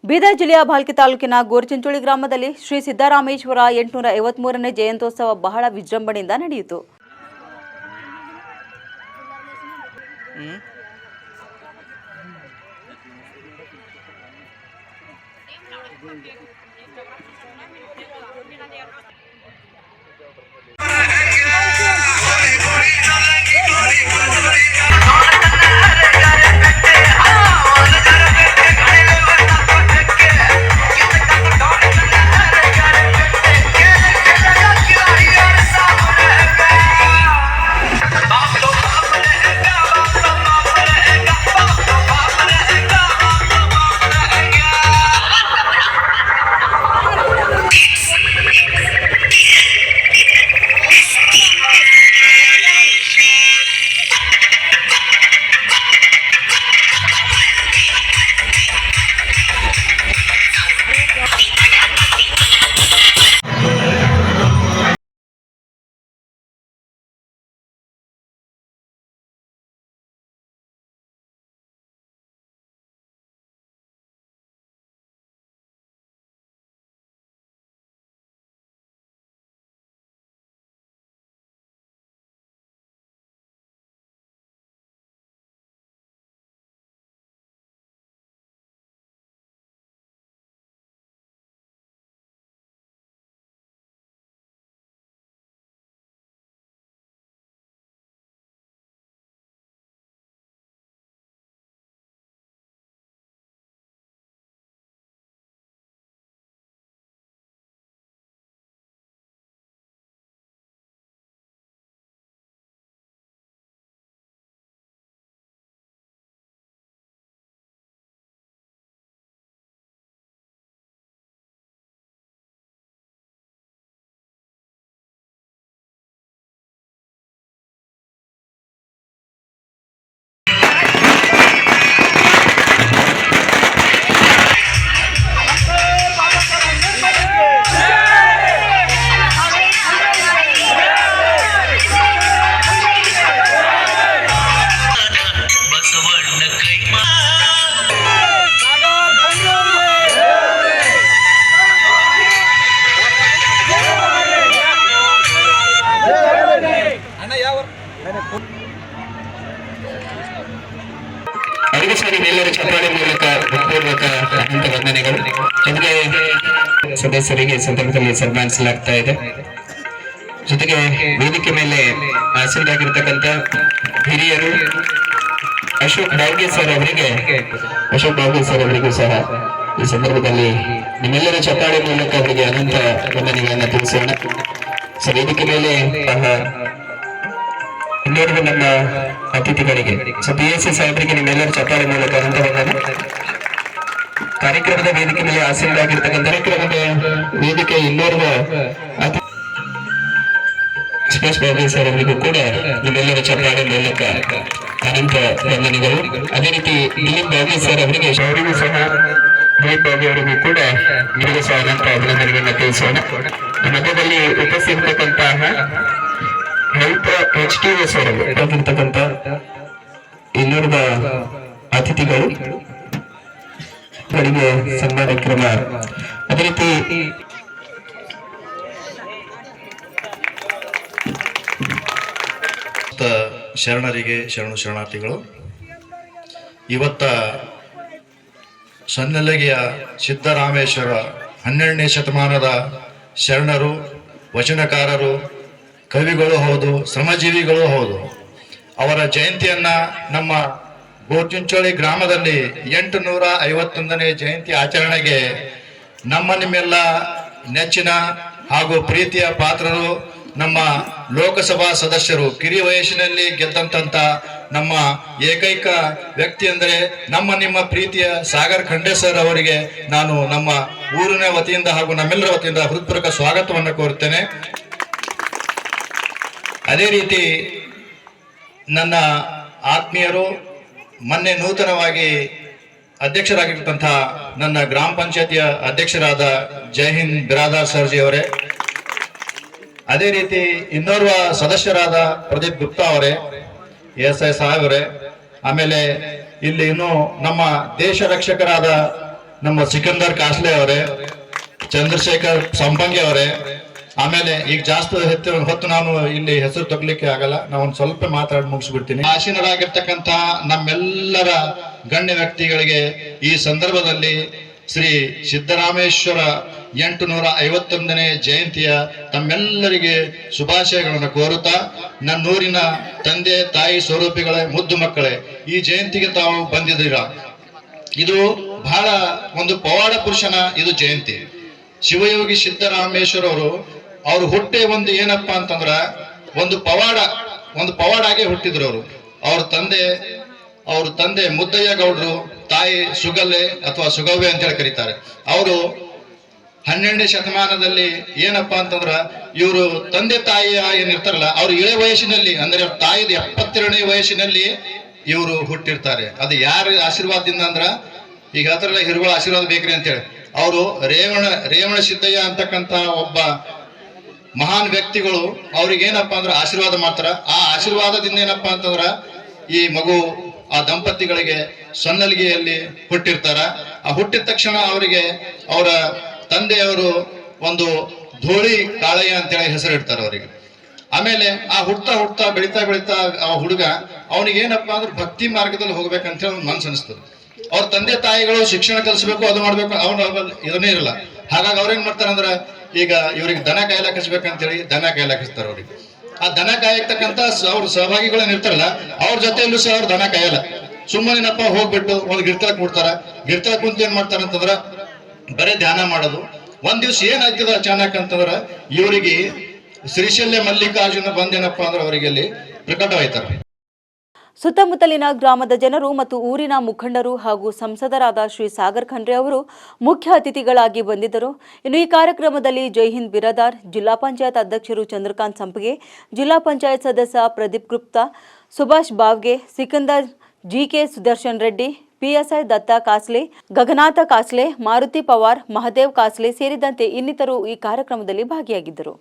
ಬೀದರ್ ಜಿಲ್ಲೆಯ ಭಾಲ್ಕಿ ತಾಲೂಕಿನ ಗೋರ್ಚಿಂಚೋಳಿ ಗ್ರಾಮದಲ್ಲಿ ಶ್ರೀ ಸಿದ್ದರಾಮೇಶ್ವರ 853ನೇ ಜಯಂತ್ಯೋತ್ಸವ ಬಹಳ ವಿಜೃಂಭಣೆಯಿಂದ ನಡೆಯಿತು. ಎಲ್ಲರ ಚಪ್ಪಾಳೆ ಮೂಲಕ ಹೃತ್ಪೂರ್ವಕ ವಂದನೆಗಳು. ಜೊತೆಗೆ ಸದಸ್ಯರಿಗೆ ಸಂದರ್ಭದಲ್ಲಿ ಸನ್ಮಾನಿಸಲಾಗ್ತಾ ಇದೆ. ಜೊತೆಗೆ ವೇದಿಕೆ ಮೇಲೆ ಆಸೀನರಾಗಿರ್ತಕ್ಕಂಥ ಹಿರಿಯರು ಅಶೋಕ್ ಬಾವ್ಗೆ ಸರ್ ಅವರಿಗೂ ಸಹ ಈ ಸಂದರ್ಭದಲ್ಲಿ ನಿಮ್ಮೆಲ್ಲರ ಚಪ್ಪಾಳೆ ಮೂಲಕ ಅವರಿಗೆ ಅನಂತ ವಂದನೆಗಳನ್ನ ತಿಳಿಸೋಣ. ಸೊ ವೇದಿಕೆ ಮೇಲೆ ಇನ್ನೋರ್ವ ನಮ್ಮ ಅತಿಥಿಗಳಿಗೆ PSC ಸಾಹೇಬರಿಗೆ ನಿಮ್ಮೆಲ್ಲರ ಚಪ್ಪಾಳೆ ಮೂಲಕ ಅನಂತ ವಂದನೆ. ಕಾರ್ಯಕ್ರಮದ ವೇದಿಕೆ ಮೇಲೆ ಆಸೀನರಾಗಿರ್ತಕ್ಕಂಥ ವೇದಿಕೆ ಇನ್ನೋರ್ವ ಸುಭಾಷ್ ಬಾಬು ಸರ್ ಅವರಿಗೂ ಕೂಡ ನಿಮ್ಮೆಲ್ಲರ ಚಪ್ಪಾಳೆ ಮೂಲಕ ಅನಂತ ವಂದನೆಗಳು. ಅದೇ ರೀತಿ ದಿಲೀಪ್ ಬಾಬು ಸರ್ ಅವರಿಗೆ ಅವರಿಗೂ ಸಹ ದಿಲೀಪ್ ಬಾಬು ಅವರಿಗೂ ಕೂಡ ನಿಮಗೂ ಸಹ ಅನಂತ ಅಭಿನಂದನೆಗಳನ್ನ ತಿಳಿಸೋಣ. ಮಧ್ಯದಲ್ಲಿ ಉಪಸ್ಥಿತಕ್ಕಂತಹ HTOS ಆಗಿರ್ತಕ್ಕಂಥ ಇನ್ನೋರ್ವ ಅತಿಥಿಗಳು ಗಳಿಗೆ ಸನ್ಮಾನ ಕ್ರಮ. ಅದೇ ರೀತಿ ಶರಣರಿಗೆ ಶರಣಾರ್ಥಿಗಳು. ಇವತ್ತ ಸನ್ನಲಗೆಯ ಸಿದ್ದರಾಮೇಶ್ವರ 12ನೇ ಶತಮಾನದ ಶರಣರು, ವಚನಕಾರರು, ಕವಿಗಳು ಹೌದು, ಶ್ರಮಜೀವಿಗಳು ಹೌದು. ಅವರ ಜಯಂತಿಯನ್ನ ನಮ್ಮ ಗೋರ್ಚಿಂಚೋಳಿ ಗ್ರಾಮದಲ್ಲಿ 851ನೇ ಜಯಂತಿ ಆಚರಣೆಗೆ ನಿಮ್ಮೆಲ್ಲ ನೆಚ್ಚಿನ ಹಾಗೂ ಪ್ರೀತಿಯ ಪಾತ್ರರು, ನಮ್ಮ ಲೋಕಸಭಾ ಸದಸ್ಯರು, ಕಿರಿಯ ವಯಸ್ಸಿನಲ್ಲಿ ಗೆದ್ದಂತ ನಮ್ಮ ಏಕೈಕ ವ್ಯಕ್ತಿ ಅಂದರೆ ನಿಮ್ಮ ಪ್ರೀತಿಯ ಸಾಗರ್ ಖಂಡೆ ಸರ್ ಅವರಿಗೆ ನಾನು ನಮ್ಮ ಊರಿನ ವತಿಯಿಂದ ಹಾಗೂ ನಮ್ಮೆಲ್ಲರ ವತಿಯಿಂದ ಹೃತ್ಪೂರ್ವಕ ಸ್ವಾಗತವನ್ನು ಕೋರುತ್ತೇನೆ. ಅದೇ ರೀತಿ ನನ್ನ ಆತ್ಮೀಯರು, ಮೊನ್ನೆ ನೂತನವಾಗಿ ಅಧ್ಯಕ್ಷರಾಗಿರ್ತಂತಹ ನನ್ನ ಗ್ರಾಮ ಪಂಚಾಯತಿಯ ಅಧ್ಯಕ್ಷರಾದ ಜೈ ಹಿಂದ್ ಬಿರಾದಾರ್ ಸರ್ಜಿ ಅವರೇ, ಅದೇ ರೀತಿ ಇನ್ನೋರ್ವ ಸದಸ್ಯರಾದ ಪ್ರದೀಪ್ ಗುಪ್ತಾ ಅವರೇ, ASI ಸಾಹೇಬರೇ, ಆಮೇಲೆ ಇಲ್ಲಿ ಇನ್ನು ನಮ್ಮ ದೇಶ ರಕ್ಷಕರಾದ ನಮ್ಮ ಸಿಕಂದರ್ ಕಾಸ್ಲೆ ಅವರೇ, ಚಂದ್ರಶೇಖರ್ ಸಂಪಂಗಿ ಅವರೇ, ಆಮೇಲೆ ಈಗ ಜಾಸ್ತಿ ಹೊತ್ತು ನಾನು ಇಲ್ಲಿ ಹೆಸರು ತಗೊಳ್ಳಿಕ್ಕೆ ಆಗಲ್ಲ, ನಾವು ಒಂದು ಸ್ವಲ್ಪ ಮಾತಾಡಿ ಮುಗಿಸ್ಬಿಡ್ತೀನಿ. ಆಸೀನರಾಗಿರ್ತಕ್ಕಂಥ ನಮ್ಮೆಲ್ಲರ ಗಣ್ಯ ವ್ಯಕ್ತಿಗಳಿಗೆ ಈ ಸಂದರ್ಭದಲ್ಲಿ ಶ್ರೀ ಸಿದ್ದರಾಮೇಶ್ವರ 851ನೇ ಜಯಂತಿಯ ತಮ್ಮೆಲ್ಲರಿಗೆ ಶುಭಾಶಯಗಳನ್ನು ಕೋರುತ್ತಾ, ನನ್ನೂರಿನ ತಂದೆ ತಾಯಿ ಸ್ವರೂಪಿಗಳೇ, ಮುದ್ದು ಮಕ್ಕಳೇ, ಈ ಜಯಂತಿಗೆ ತಾವು ಬಂದಿದ್ದೀರಾ. ಇದು ಬಹಳ ಒಂದು ಪವಾಡ ಪುರುಷನ ಇದು ಜಯಂತಿ. ಶಿವಯೋಗಿ ಸಿದ್ದರಾಮೇಶ್ವರ ಅವರು ಹುಟ್ಟೆ ಒಂದು ಏನಪ್ಪಾ ಅಂತಂದ್ರ ಒಂದು ಪವಾಡಾಗೆ ಹುಟ್ಟಿದ್ರು ಅವರು. ಅವ್ರ ತಂದೆ ಮುದ್ದಯ್ಯ ಗೌಡ್ರು, ತಾಯಿ ಸುಗಲ್ಲೆ ಅಥವಾ ಸುಗವ್ವೆ ಅಂತ ಹೇಳಿ ಕರೀತಾರೆ. ಅವರು 12ನೇ ಶತಮಾನದಲ್ಲಿ ಏನಪ್ಪಾ ಅಂತಂದ್ರ ಇವರು ತಂದೆ ತಾಯಿಯ ಏನಿರ್ತಾರಲ್ಲ, ಅವ್ರ ಇಳೆ ವಯಸ್ಸಿನಲ್ಲಿ ಅಂದ್ರೆ ಅವ್ರ ತಾಯಿದ 72ನೇ ವಯಸ್ಸಿನಲ್ಲಿ ಇವರು ಹುಟ್ಟಿರ್ತಾರೆ. ಅದು ಯಾರ ಆಶೀರ್ವಾದದಿಂದ ಅಂದ್ರ, ಈಗ ಹೇಳ್ತಾರಲ್ಲ ಹಿರುಗಳ ಆಶೀರ್ವಾದ ಬೇಕ್ರಿ ಅಂತೇಳಿ, ಅವರು ರೇವಣ ಸಿದ್ದಯ್ಯ ಅಂತಕ್ಕಂತ ಒಬ್ಬ ಮಹಾನ್ ವ್ಯಕ್ತಿಗಳು ಅವ್ರಿಗೆ ಏನಪ್ಪಾ ಅಂದ್ರ ಆಶೀರ್ವಾದ ಮಾಡ್ತಾರ. ಆ ಆಶೀರ್ವಾದದಿಂದ ಏನಪ್ಪಾ ಅಂತಂದ್ರ ಈ ಮಗು, ಆ ದಂಪತಿಗಳಿಗೆ ಸನ್ನಲ್ಗಿಯಲ್ಲಿ ಹುಟ್ಟಿರ್ತಾರ. ಆ ಹುಟ್ಟಿದ ತಕ್ಷಣ ಅವರಿಗೆ ಅವರ ತಂದೆಯವರು ಒಂದು ಧೋಳಿ ಕಾಳಯ್ಯ ಅಂತೇಳಿ ಹೆಸರಿಡ್ತಾರೆ ಅವರಿಗೆ. ಆಮೇಲೆ ಆ ಹುಡ್ತಾ ಬೆಳಿತಾ ಆ ಹುಡುಗ ಅವನಿಗೆ ಏನಪ್ಪಾ ಅಂದ್ರೆ ಭಕ್ತಿ ಮಾರ್ಗದಲ್ಲಿ ಹೋಗ್ಬೇಕಂತ ಹೇಳಿ ಒಂದು ಮನ್ಸು ಅನಿಸ್ತದೆ. ಅವ್ರ ತಂದೆ ತಾಯಿಗಳು ಶಿಕ್ಷಣ ಕಲಿಸ್ಬೇಕು, ಅದು ಮಾಡ್ಬೇಕು, ಇದನ್ನೇ ಇರಲ್ಲ. ಹಾಗಾಗಿ ಅವ್ರೇನ್ ಮಾಡ್ತಾರಂದ್ರ, ಈಗ ಇವ್ರಿಗೆ ದನ ಕಾಯ್ಲಾಕ್ ಹಚ್ಬೇಕಂತೇಳಿ ದನ ಕಾಯ್ಲಾಕ್ ಹಚ್ತಾರೆ ಅವ್ರಿಗೆ. ಆ ದನ ಕಾಯತಕ್ಕಂತ ಅವ್ರ ಸಹಭಾಗಿಗಳು ಏನಿರ್ತಾರಲ್ಲ, ಅವ್ರ ಜೊತೆಯಲ್ಲೂ ಸಹ ಅವ್ರು ದನ ಕಾಯಲ್ಲ. ಸುಮ್ಮನೆನಪ್ಪ ಹೋಗ್ಬಿಟ್ಟು ಒಂದು ಗಿರ್ತಳಕ್ ಬಿಡ್ತಾರ. ಗಿರ್ತಳಕ್ ಕುಂತ ಏನ್ ಮಾಡ್ತಾರ ಅಂತಂದ್ರ ಬರೇ ಧ್ಯಾನ ಮಾಡೋದು. ಒಂದ್ ದಿವ್ಸ ಏನಾಗ್ತದ ಅಚಾನಕ್ ಅಂತಂದ್ರ, ಇವರಿಗೆ ಶ್ರೀಶಲ್ಯ ಮಲ್ಲಿಕಾರ್ಜುನ ಬಂದೇನಪ್ಪ ಅಂದ್ರೆ ಅವರಿಗೆ ಅಲ್ಲಿ ಪ್ರಕಟವಾಯ್ತಾರೆ. ಸುತ್ತಮುತ್ತಲಿನ ಗ್ರಾಮದ ಜನರು ಮತ್ತು ಊರಿನ ಮುಖಂಡರು ಹಾಗೂ ಸಂಸದರಾದ ಶ್ರೀ ಸಾಗರ್ ಖಂಡ್ರೆ ಅವರು ಮುಖ್ಯ ಅತಿಥಿಗಳಾಗಿ ಬಂದಿದ್ದರು. ಇನ್ನು ಈ ಕಾರ್ಯಕ್ರಮದಲ್ಲಿ ಜೈ ಹಿಂದ್ ಬಿರಾದಾರ್, ಜಿಲ್ಲಾ ಪಂಚಾಯತ್ ಅಧ್ಯಕ್ಷರು ಚಂದ್ರಕಾಂತ್ ಸಂಪಗೆ, ಜಿಲ್ಲಾ ಪಂಚಾಯತ್ ಸದಸ್ಯ ಪ್ರದೀಪ್ ಗುಪ್ತಾ, ಸುಭಾಷ್ ಬಾವ್ಗೆ, ಸಿಕಂದರ್ ಜಿಕೆ, ಸುದರ್ಶನ್ ರೆಡ್ಡಿ, ಪಿಎಸ್ಐ ದತ್ತಾ ಕಾಸ್ಲೆ, ಗಗನಾಥ ಕಾಸ್ಲೆ, ಮಾರುತಿ ಪವಾರ್, ಮಹದೇವ್ ಕಾಸ್ಲೆ ಸೇರಿದಂತೆ ಇನ್ನಿತರು ಈ ಕಾರ್ಯಕ್ರಮದಲ್ಲಿ ಭಾಗಿಯಾಗಿದ್ದರು.